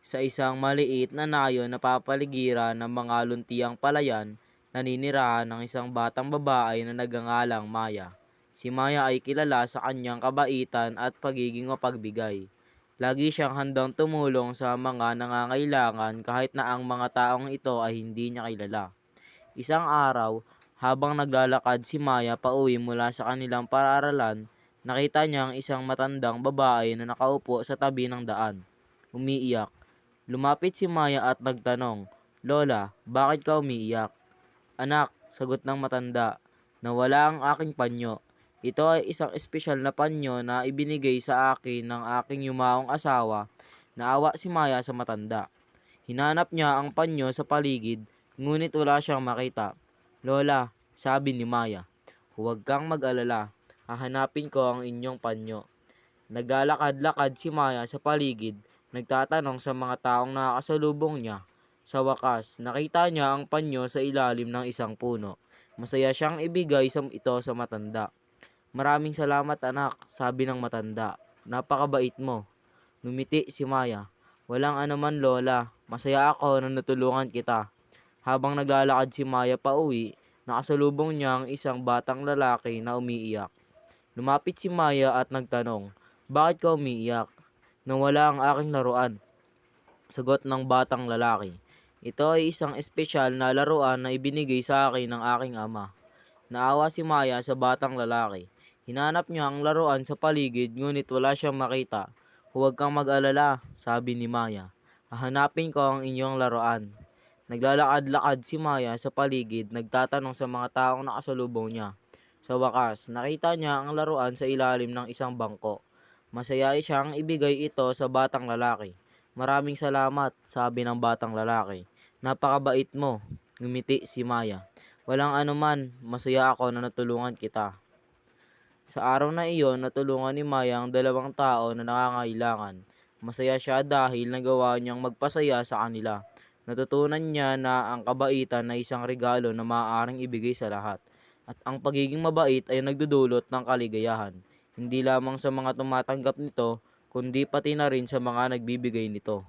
Sa isang maliit na nayon na papaligiran ng mga luntiang palayan, naninirahan ng isang batang babae na nagngangalang Maya. Si Maya ay kilala sa kanyang kabaitan at pagiging mapagbigay. Lagi siyang handang tumulong sa mga nangangailangan kahit na ang mga taong ito ay hindi niya kilala. Isang araw, habang naglalakad si Maya pauwi mula sa kanilang paaralan, nakita niya ang isang matandang babae na nakaupo sa tabi ng daan. Umiiyak. Lumapit si Maya at nagtanong, "Lola, bakit ka umiiyak?" "Anak," sagot ng matanda, "nawala ang aking panyo. Ito ay isang espesyal na panyo na ibinigay sa akin ng aking yumaong asawa." Naawa si Maya sa matanda. Hinanap niya ang panyo sa paligid, ngunit wala siyang makita. "Lola," sabi ni Maya, "huwag kang mag-alala. Hahanapin ko ang inyong panyo." Naglalakad-lakad si Maya sa paligid, nagtatanong sa mga taong nakakasalubong niya. Sa wakas, nakita niya ang panyo sa ilalim ng isang puno. Masaya siyang ibigay ito sa matanda. "Maraming salamat anak," sabi ng matanda. "Napakabait mo." Ngumiti si Maya. "Walang anuman lola, masaya ako na natulungan kita." Habang naglalakad si Maya pauwi, nakasalubong niya ang isang batang lalaki na umiiyak. Lumapit si Maya at nagtanong, "Bakit ka umiiyak?" "Nawala ang aking laruan," sagot ng batang lalaki. "Ito ay isang espesyal na laruan na ibinigay sa akin ng aking ama." Naawa si Maya sa batang lalaki. Hinanap niya ang laruan sa paligid ngunit wala siyang makita. "Huwag kang mag-alala," sabi ni Maya. "Hahanapin ko ang inyong laruan." Naglalakad-lakad si Maya sa paligid, nagtatanong sa mga taong nakasalubong niya. Sa wakas, nakita niya ang laruan sa ilalim ng isang bangko. Masaya siyang ibigay ito sa batang lalaki. "Maraming salamat," sabi ng batang lalaki. "Napakabait mo." Ngumiti si Maya. "Walang anuman, masaya ako na natulungan kita." Sa araw na iyon, natulungan ni Maya ang dalawang tao na nangangailangan. Masaya siya dahil nagawa niyang magpasaya sa kanila. Natutunan niya na ang kabaitan ay isang regalo na maaaring ibigay sa lahat. At ang pagiging mabait ay nagdudulot ng kaligayahan. Hindi lamang sa mga tumatanggap nito, kundi pati na rin sa mga nagbibigay nito.